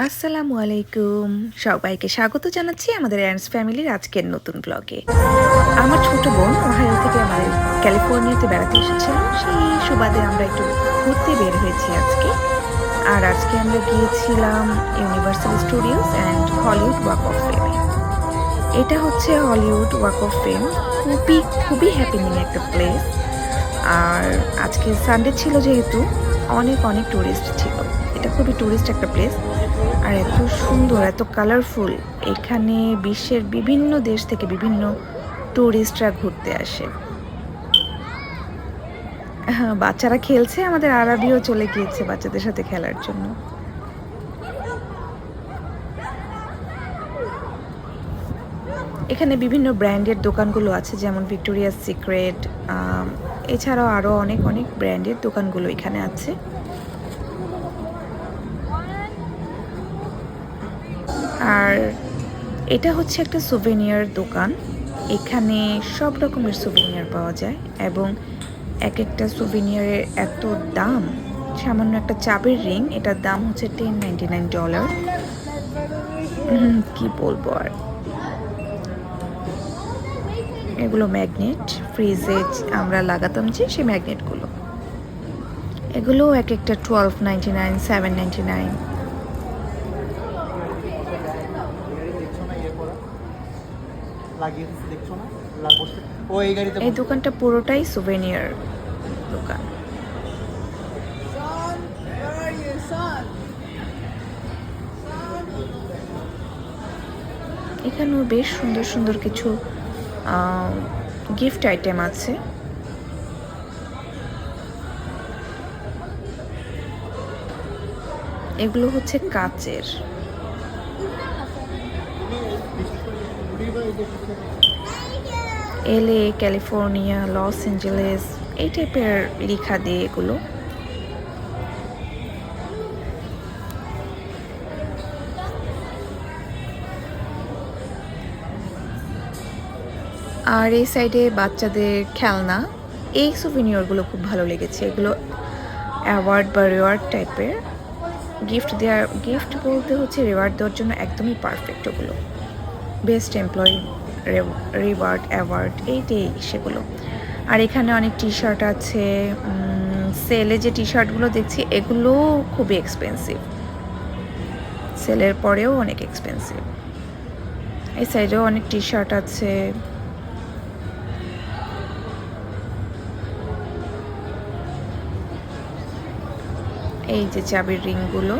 আসসালামু আলাইকুম। সবাইকে স্বাগত জানাচ্ছি আমাদের অ্যান্ডস ফ্যামিলির আজকের নতুন ব্লগে। আমার ছোট বোন ওহাইও থেকে আমাদের ক্যালিফোর্নিয়াতে বেড়াতে এসেছিল। সেই সুবাদে আমরা একটু ঘুরতে বের হয়েছি আজকে। আর আজকে আমরা গিয়েছিলাম universal studios and Hollywood walk of ফেমে। এটা হচ্ছে হলিউড ওয়াক অফ ফেম। খুবই হ্যাপেনিং একটা প্লেস। আর আজকে সানডে ছিল যেহেতু অনেক টুরিস্ট ছিল। এটা খুবই টুরিস্ট একটা প্লেস। আর এত সুন্দর, এত কালারফুল। এখানে বিশ্বের বিভিন্ন দেশ থেকে বিভিন্ন টুরিস্টরা ঘুরতে আসে। বাচ্চারা খেলছে, আমাদের আরবিও চলে গিয়েছে বাচ্চাদের সাথে খেলার জন্য। এখানে বিভিন্ন ব্র্যান্ডের দোকানগুলো আছে, যেমন ভিক্টোরিয়াস সিক্রেট, এছাড়াও আরও অনেক ব্র্যান্ডের দোকানগুলো এখানে আছে। আর এটা হচ্ছে একটা সুভেনিয়ার দোকান। এখানে সব রকমের সুভেনিয়ার পাওয়া যায় এবং এক একটা সুভেনিয়ারের এত দাম। সামান্য একটা চাবির রিং, এটার দাম হচ্ছে $10.99। কি বলবো আর। এগুলো ম্যাগনেট, ফ্রিজে আমরা লাগাতাম যে সেই ম্যাগনেটগুলো। এগুলো এক একটা $12.99, $7.99। এই দোকানটা পুরোটাই সুভেনিয়ার দোকান। এখানেও বেশ সুন্দর কিছু গিফট আইটেম আছে। এগুলো হচ্ছে কাচের। LA, ক্যালিফোর্নিয়া, লস অ্যাঞ্জেলেস এই টাইপের লেখা দিয়ে এগুলো। আর এই সাইডে বাচ্চাদের খেলনা, এই সুভিনিয়রগুলো খুব ভালো লেগেছে। এগুলো অ্যাওয়ার্ড বা রিওয়ার্ড টাইপের। গিফট বলতে হচ্ছে রিওয়ার্ড দেওয়ার জন্য একদমই পারফেক্ট। ওগুলো বেস্ট এমপ্লয়ি রিওয়ার্ড, অ্যাওয়ার্ড এইটাই সেগুলো। আর এখানে অনেক টি শার্ট আছে। সেলে যে টি শার্টগুলো দেখছি এগুলো খুবই এক্সপেন্সিভ, সেলের পরেও অনেক এক্সপেন্সিভ। এই সাইডেও অনেক টি শার্ট আছে। এই যে চাবির রিংগুলো,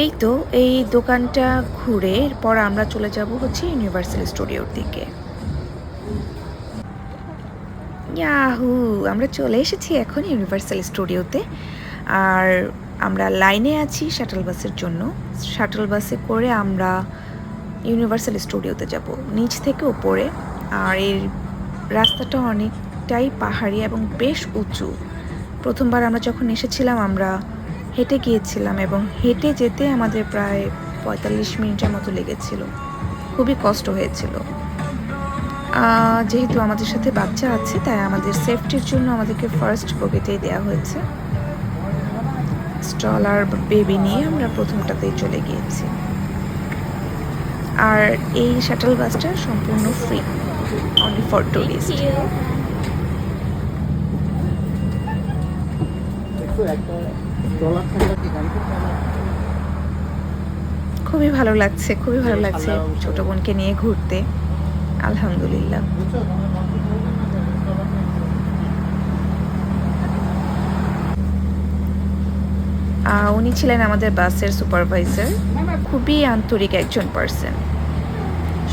এই তো এই দোকানটা ঘুরে এরপর আমরা চলে যাব হচ্ছে ইউনিভার্সাল স্টুডিওর দিকে। ইয়াহু, আমরা চলে এসেছি এখন ইউনিভার্সাল স্টুডিওতে। আর আমরা লাইনে আছি শাটল বাসের জন্য। শাটল বাসে করে আমরা ইউনিভার্সাল স্টুডিওতে যাব নিচ থেকে উপরে। আর এই রাস্তাটা অনেকটাই পাহাড়ি এবং বেশ উঁচু। প্রথমবার আমরা যখন এসেছিলাম আমরা হেঁটে গিয়েছিলাম এবং হেঁটে যেতে আমাদের প্রায় 45 মিনিটের মতো লেগেছিল। খুবই কষ্ট হয়েছিল। যেহেতু আমাদের সাথে বাচ্চা আছে তাই আমাদের সেফটির জন্য আমাদেরকে ফার্স্ট বগিতেই দেওয়া হয়েছে। স্ট্রলার বেবি নিয়ে আমরা প্রথমটাতেই চলে গিয়েছি। আর এই শাটল বাসটা সম্পূর্ণ ফ্রি, অনলি ফর টুরিস্ট। খুবই ভালো লাগছে ছোট বোনকে নিয়ে ঘুরতে। আলহামদুলিল্লাহ। উনি ছিলেন আমাদের বাসের সুপারভাইজার, খুবই আন্তরিক একজন পার্সন।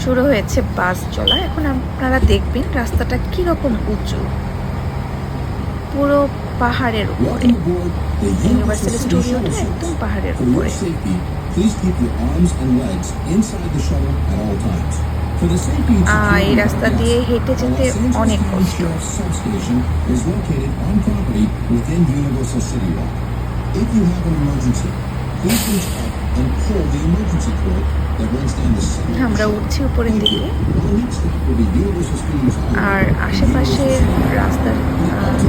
শুরু হয়েছে বাস চলা। এখন আপনারা দেখবেন রাস্তাটা কিরকম উঁচু, পুরো পাহাড়ের উপরে। ইউনিভার্সাল স্টুডিওটা একদম পাহাড়ের উপরে। এই রাস্তা দিয়ে হেঁটে যেতে অনেক কষ্ট। If you have an emergency, please reach out and pull the emergency cord আমরা উঠছি উপরের দিকে, আর আশেপাশের রাস্তার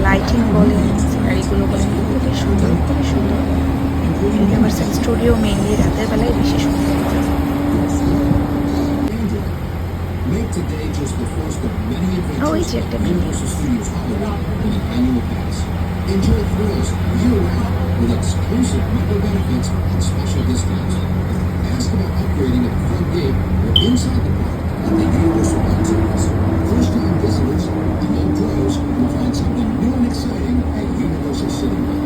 লাইটিং বলেন, সিনারিগুলো বলেন, খুবই সুন্দর, খুবই সুন্দর। ইউনিভার্সাল স্টুডিও মেইনলি রাতের বেলায় বেশি সুন্দর হয়। ওই যে একটা mini Enjoy thrills year-round with exclusive member benefits and special discounts. Ask about upgrading at the front gate or inside the park at the Universal Park Service. First-time visitors and pros will find something new and exciting at Universal City Walk.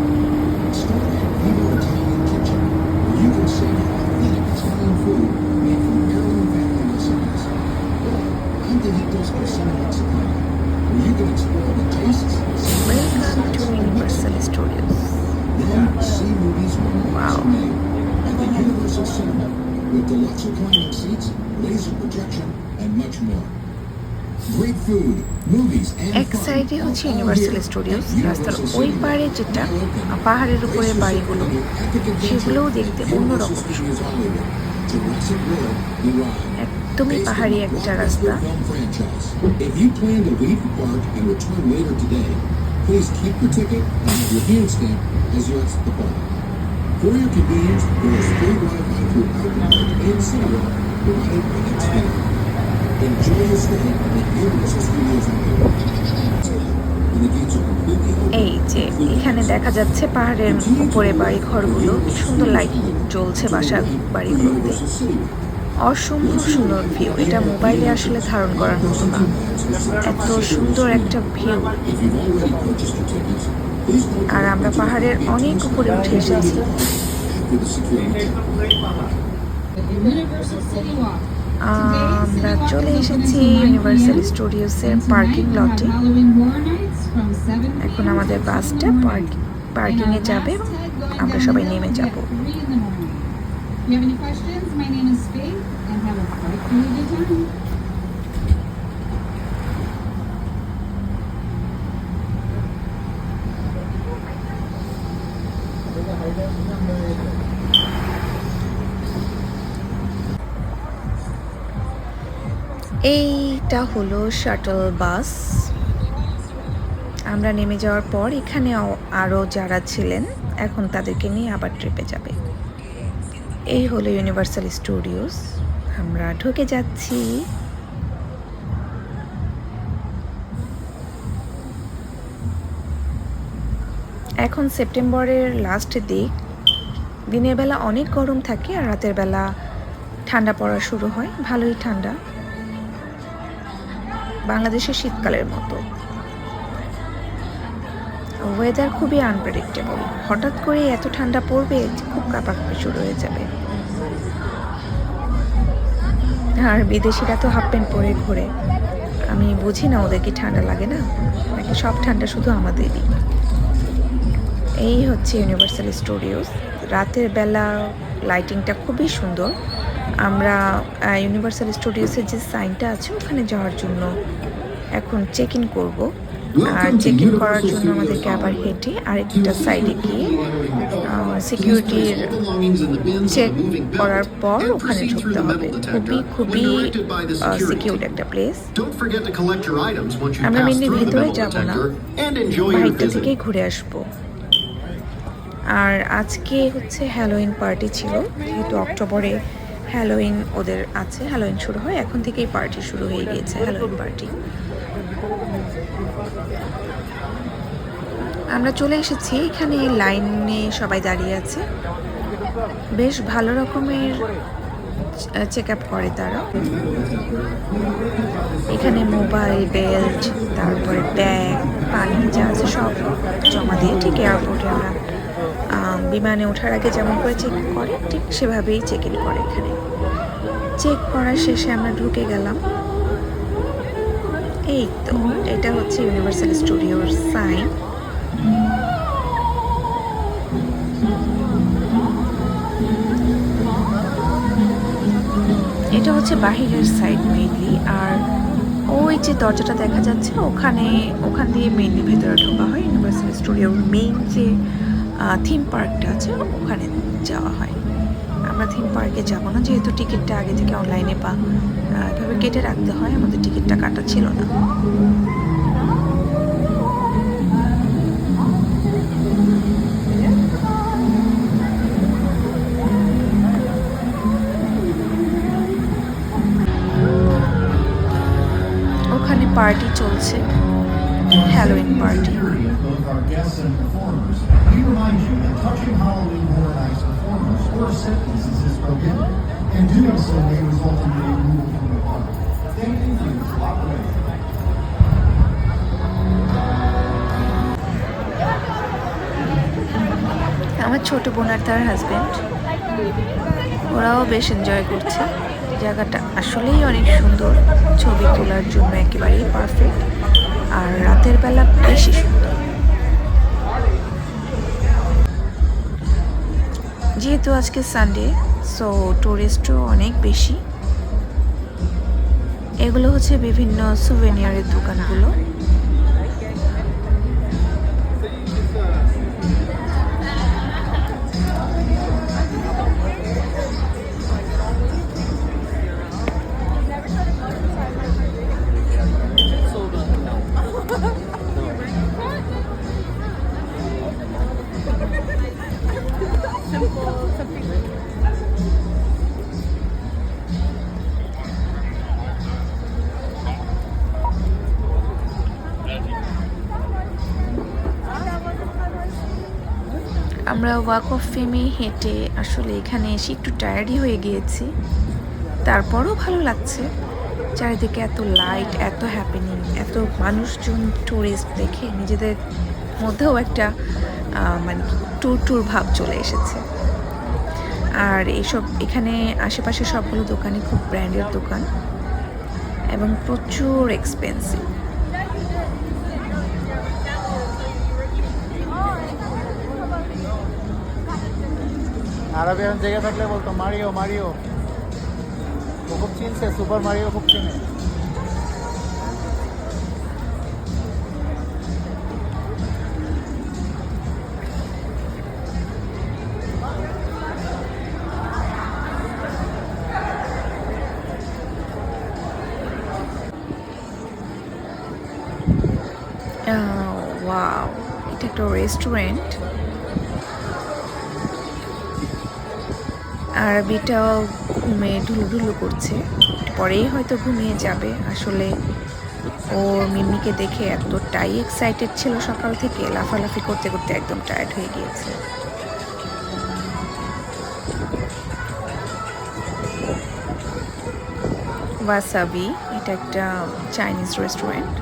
Start at Vivo Italian Kitchen, where you can savor authentic Italian food made from Maryland family recipes. Or Antojitos Cocina Mexicana, where you can explore the tastes and Welcome to Universal Studios. then see movies when Wow. made at the Universal Cinema with deluxe reclining seats, laser projection, and much more. Great food, movies, and এক সাইডে হচ্ছে universal studios, রাস্তার ওই পারে যেটা পাহাড়ের উপরে বাড়িগুলো, সেগুলোও দেখতে অন্যরকম সুন্দর। একদমই পাহাড়ি একটা রাস্তা। If you plan to leave the park and return later today, please keep your ticket and have your hand stamp as you exit the park. For your convenience, there is free Wi-Fi through Outlook and Cinema provided by Xfinity. Enjoy your stay at Universal Studios Hollywood. And the gates are completely open. এই যে এখানে দেখা যাচ্ছে পাহাড়ের উপরে বাড়ি ঘরগুলো, কি সুন্দর লাইট জ্বলছে বাসা বাড়িগুলোতে। Universal City Walk. অসম্ভব সুন্দর ভিউ, এটা মোবাইলে আসলে ধারণ করার মতো না, এত সুন্দর একটা view. If you've already purchased your tickets, please note আর আমরা পাহাড়ের অনেক উপরে উঠে এসেছি। after the security check. Universal City Walk. আমরা চলে এসেছি ইউনিভার্সাল স্টুডিওসের পার্কিং লটে। এখন আমাদের বাসটা পার্কিংয়ে যাবে এবং আমরা সবাই নেমে যাব। If you have any questions, my name is Faith, and have a frightfully good time. এইটা হলো শাটল বাস। আমরা নেমে যাওয়ার পর এখানে আরও যারা ছিলেন এখন তাদেরকে নিয়ে আবার ট্রিপে যাবে। এই হলো ইউনিভার্সাল স্টুডিওস, আমরা ঢুকে যাচ্ছি। এখন সেপ্টেম্বরের লাস্টের দিক, দিনের বেলা অনেক গরম থাকে আর রাতের বেলা ঠান্ডা পড়া শুরু হয়, ভালোই ঠান্ডা, বাংলাদেশের শীতকালের মতো। ওয়েদার খুবই আনপ্রেডিক্টেবল, হঠাৎ করে এত ঠান্ডা পড়বে খুব কাঁপাকাঁপি শুরু হয়ে যাবে। আর বিদেশিরা তো হাফ প্যান্ট পরে ঘোরে, আমি বুঝি না ওদের কি ঠান্ডা লাগে না নাকি সব ঠান্ডা শুধু আমাদেরই। এই হচ্ছে ইউনিভার্সাল স্টুডিওস, রাতের বেলা লাইটিংটা খুবই সুন্দর। আমরা ইউনিভার্সাল স্টুডিওসের যে সাইনটা আছে ওখানে যাওয়ার জন্য এখন চেক ইন করবো, আর চেক ইন করার জন্য আমাদেরকে আবার হেঁটে আরেকটা সাইডে গিয়ে সিকিউরিটির চেক করার পর ওখানে ঢুকতে হবে। খুবই খুবই সিকিউর একটা প্লেস। আমরা মেনলি ভেতরে যাব না, বাইরটা থেকেই ঘুরে আসবো। আর আজকে হচ্ছে হ্যালোইন পার্টি ছিল, যেহেতু অক্টোবরে হ্যালোইন ওদের আছে, হ্যালোইন শুরু হয় এখন থেকেই, পার্টি শুরু হয়ে গিয়েছে, হ্যালোইন পার্টি। আমরা চলে এসেছি, এখানে লাইনে সবাই দাঁড়িয়ে আছে, বেশ ভালো রকমের চেক আপ করে তারা। এখানে মোবাইল, বেল্ট, তারপরে ব্যাগ, পানি যা আছে সব জমা দিয়ে ঠিক এয়ারপোর্টে আমরা বিমানে ওঠার আগে যেমন করে চেক করে ঠিক সেভাবেই চেক ইন করে। এখানে চেক করা শেষে আমরা ঢুকে গেলাম। এই তো এটা হচ্ছে ইউনিভার্সাল স্টুডিওর সাইন। এটা হচ্ছে বাহিরের সাইড মেইনলি, আর ওই যে দরজাটা দেখা যাচ্ছে ওখান দিয়ে মেইনলি ভেতরে ঢোকা হয়। ইউনিভার্সাল স্টুডিওর মেইন যে থিম পার্কটা আছে ওখানে যাওয়া হয়। আমরা থিম পার্কে যাব না, যেহেতু টিকিটটা আগে থেকে অনলাইনে এভাবে কেটে রাখতে হয়, আমাদের টিকিটটা কাটা ছিল না। ওখানে পার্টি চলছে, Halloween party. Both our guests and performers, we remind you that touching Halloween Horror Nights performers or sentences is prohibited, and doing so may result in your removal from the park. Thank you for your cooperation. আমার ছোট বোন আর তার husband, ওরাও বেশ enjoy করছে। জায়গাটা আসলেই অনেক সুন্দর, ছবি তোলার জন্য একেবারেই পারফেক্ট, আর রাতের বেলা বেশি সুন্দর। যেহেতু আজকে সানডে, সো টুরিস্টও অনেক বেশি। এগুলো হচ্ছে বিভিন্ন সুভেনিয়ারের দোকানগুলো। আমরা ওয়াক অফ ফেমে হেঁটে আসলে এখানে এসে একটু টায়ার্ডই হয়ে গিয়েছি, তারপরও ভালো লাগছে। চারিদিকে এত লাইট, এত হ্যাপেনিং, এত মানুষজন, টুরিস্ট দেখে নিজেদের মধ্যেও একটা মানে ট্যুর ভাব চলে এসেছে। আর এইসব এখানে আশেপাশে সবগুলো দোকানই খুব ব্র্যান্ডের দোকান এবং প্রচুর এক্সপেন্সিভ। আরবে এখন জায়গা থাকলে বলতো মারিও মারিও, ও খুব চিনছে, সুপার মারিও খুব চিনে। ওয়াও, এটা একটা রেস্টুরেন্ট। আরবিটাও ঘুমে ঢুলুঢুলু করছে, পরেই হয়তো ঘুমিয়ে যাবে। আসলে ও মিমিকে দেখে এতটাই এক্সাইটেড ছিল, সকাল থেকে লাফালাফি করতে করতে একদম টায়ার্ড হয়ে গিয়েছে। ওয়াসাবি, এটা একটা চাইনিজ রেস্টুরেন্ট।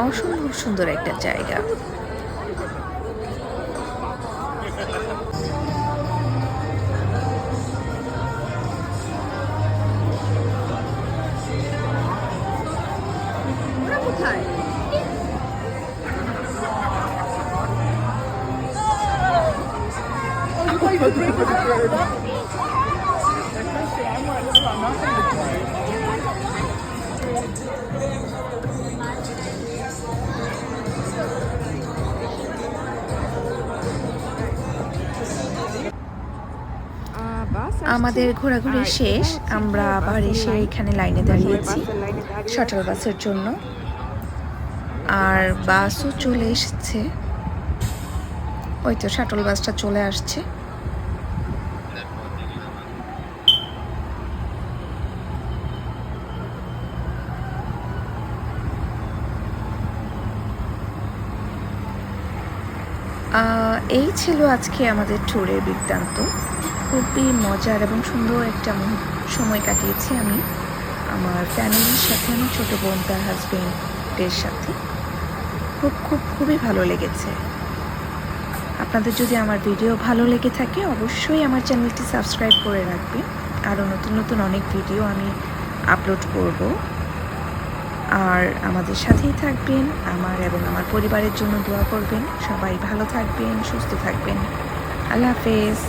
অসম্ভব সুন্দর একটা জায়গা। আমাদের ঘোরাঘুরি শেষ, আমরা আবার এসে এখানে লাইনে দাঁড়িয়েছি শাটল বাসের জন্য। আর বাসও চলে এসেছে, ওই তো শাটল বাসটা চলে আসছে। এই ছিল আজকে আমাদের ট্যুরের বৃত্তান্ত। খুবই মজার এবং সুন্দর একটা সময় কাটিয়েছি আমি আমার ফ্যামিলির সাথে, আমার ছোটো বোন তার হাজবেন্ডের সাথে। খুবই ভালো লেগেছে। আপনাদের যদি আমার ভিডিও ভালো লেগে থাকে অবশ্যই আমার চ্যানেলটি সাবস্ক্রাইব করে রাখবেন। আরও নতুন নতুন অনেক ভিডিও আমি আপলোড করব। আর আমাদের সাথেই থাকবেন, আমার এবং আমার পরিবারের জন্য দোয়া করবেন। সবাই ভালো থাকবেন, সুস্থ থাকবেন। আল্লাহ হাফেজ।